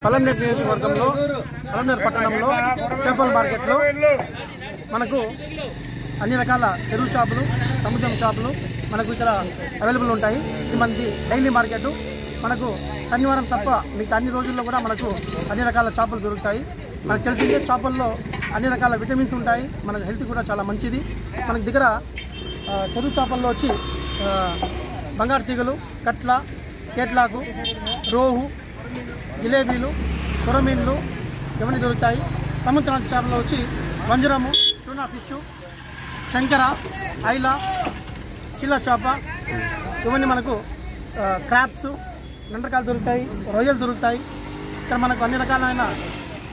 పలంనేరు నియోజకవర్గంలో పలంనేరు పట్టణంలో చేపల మార్కెట్లో మనకు అన్ని రకాల చెరువు చేపలు, సముద్రం చేపలు మనకు ఇక్కడ అవైలబుల్ ఉంటాయి. ఇది మనకి డైలీ మార్కెట్. మనకు శనివారం తప్ప మిగతా అన్ని రోజుల్లో కూడా మనకు అన్ని రకాల చేపలు దొరుకుతాయి. మనకు తెలిసిందే చేపల్లో అన్ని రకాల విటమిన్స్ ఉంటాయి. మన హెల్త్ కూడా చాలా మంచిది. మనకి దగ్గర చెరువు చేపల్లో వచ్చి బంగారు తీగలు, కట్ల, కేట్లాకు, రోహు, జిలేబీలు, కొరమీన్లు ఇవన్నీ దొరుకుతాయి. సముద్ర చేపల్లో వచ్చి వంజరము, టూనా ఫిష్, శంకర, ఐలా, చిల్ల చేప ఇవన్నీ మనకు క్రాబ్స్, నండకాలు దొరుకుతాయి, రొయ్యలు దొరుకుతాయి. ఇక్కడ మనకు అన్ని రకాలైన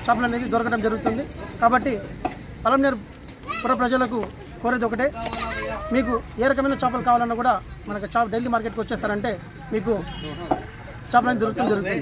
చేపలు అనేది దొరకడం జరుగుతుంది. కాబట్టి పలంనేరు పుర ప్రజలకు కోరేది ఒకటే, మీకు ఏ రకమైన చేపలు కావాలన్నా కూడా మనకు డైలీ మార్కెట్కి వచ్చేసారంటే మీకు చేపలు దొరకడం జరుగుతుంది.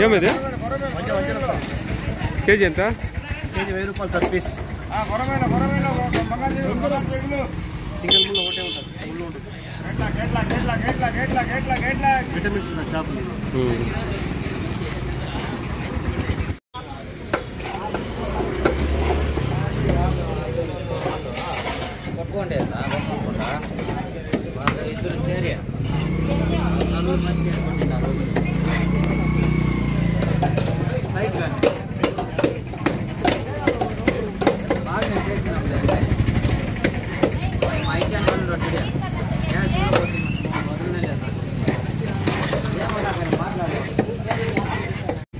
ఏమిది కేజీ ఎంత? కేజీ 1000 రూపాయలు సార్ పీస్. సింగిల్ ముళ్ళు ఒకటే ఉంటుంది. విటమిన్స్ ఉన్నాయి చేపలు. చెప్పుకోండి ఇద్దరు సేరియా 4 మంది చేసుకుంటున్నారు. సైడ్ కానీ బాగా నేను చేసినాం మైక్ అని రొట్టె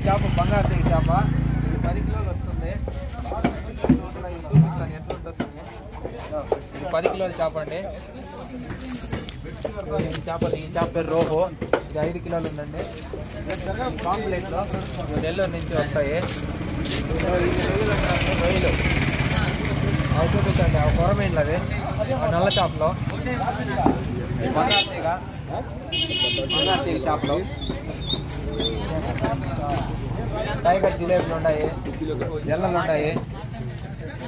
చేప బంగారు తీగ చేప 10 కిలోలు వస్తుంది. ఎట్లా ఉంటుంది? 10 కిలోల చేప అండి. ఈ చేప పేరు రోహో. ఇది 5 కిలోలు ఉందండి. కాంప్లెట్లో నెల్లూరు నుంచి వస్తాయి. రొయ్యలు అవి చూపించండి. అవి కొరమీన్లు అవి నల్ల చేపలు, బంగారు తీగ చేపలు, టైగర్ జిలేబీలు ఉన్నాయి, జల్లలు ఉన్నాయి,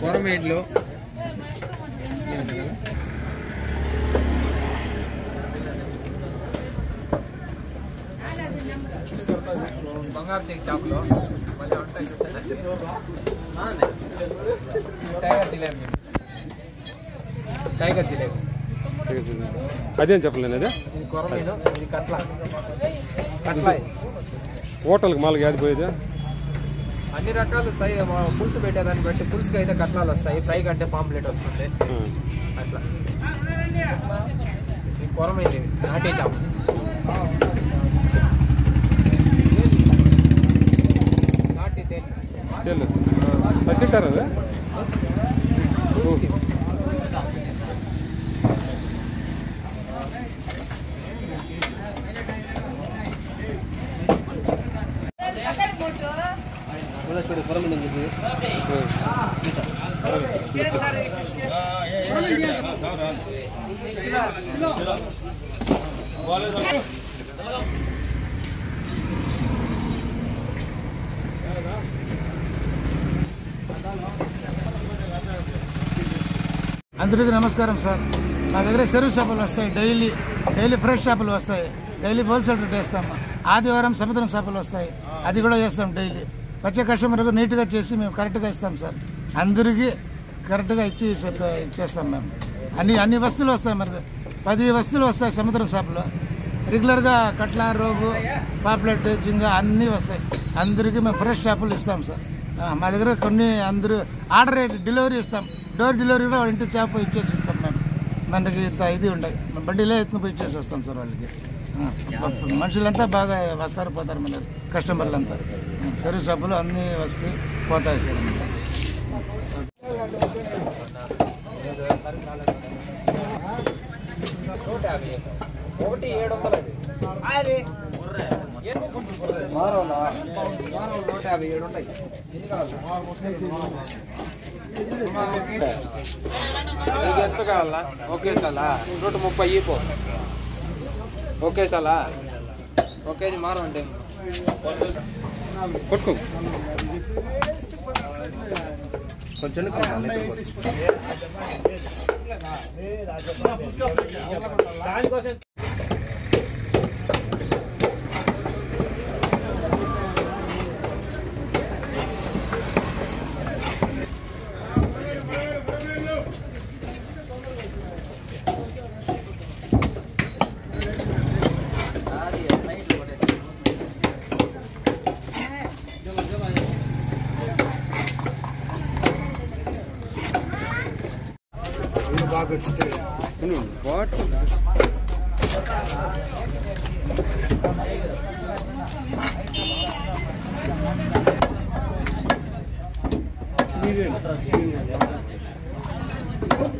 కొరమీన్లు, బంగారు తీగ చేపలు మళ్ళీ ఉంటాయి. టైగర్ జిలేబీ అదేం చెప్పలేను. అదే ఇది కొరమీను, ఇది కట్ల. హోటల్కి మాలకి ఆడిపోయేది అన్ని రకాలు పులుసు పెట్టేదాన్ని బట్టి పులుసుకి అయితే కట్లాలు వస్తాయి, ఫ్రై కంటే పాంప్లెట్ వస్తుంది అట్లా. ఈ కొరమీను నాటే చేప, నాటి తేలి పచ్చిట్టారా? చూడు పొలం ఉంది అందరికీ నమస్కారం సార్. మా దగ్గర చెరువు చేపలు వస్తాయి, డైలీ ఫ్రెష్ చేపలు వస్తాయి, డైలీ హోల్సేల్ రేట్ వేస్తాము. ఆదివారం సముద్రం చేపలు వస్తాయి, అది కూడా చేస్తాం డైలీ. వచ్చే కస్టమర్కు నీట్గా చేసి మేము కరెక్ట్గా ఇస్తాం సార్. అందరికీ కరెక్ట్గా ఇచ్చి చేస్తాం మేము. అన్ని వస్తువులు వస్తాయి, మరి 10 వస్తువులు వస్తాయి సముద్రం చేపలు. రెగ్యులర్గా కట్ల, రోగు, పాప్లెట్, జింగ అన్నీ వస్తాయి. అందరికీ మేము ఫ్రెష్ చేపలు ఇస్తాం సార్. మా దగ్గర కొన్ని అందరూ ఆర్డర్ డెలివరీ ఇస్తాం. డోర్ డెలివరీ కూడా వాళ్ళ ఇంటి చేప ఇచ్చేసి ఇస్తాం మేము. మనకి ఇంత ఇది ఉండదు, బండిలో ఎత్తుకుపోయి ఇచ్చేసి వస్తాం సార్ వాళ్ళకి. మనుషులంతా బాగా వస్తారు పోతారు, మన కస్టమర్లంతా. చెరువు చేపలు అన్నీ వస్తే పోతాయి సార్. ఒకటి 700 157 ఉంటాయి. ఎన్ని కావాలి? నీకు ఎంత కావాలా? ఓకే సాలా 130 ఇపో. ఓకే సాలా ఓకేది మారం అంటే కొట్టుకో కొంచెం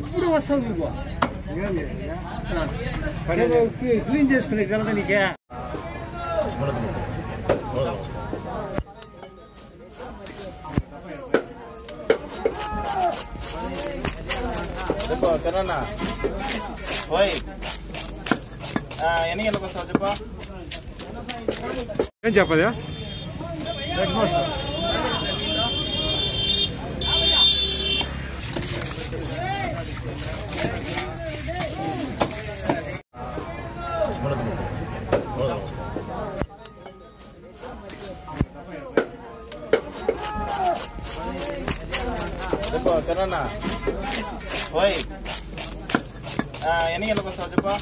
ఇప్పుడు వస్తావు నువ్వు క్లీన్ చేసుకునే కలదా నీకే. చెప్పు తెరన్నా పోయి ఎన్ని గంటలకు వస్తావు చెప్పు. ఏం చెప్పదా? చెప్పు తెరన్నా పోయి ఎన్ని గంటలకు వస్తావు చెప్పు.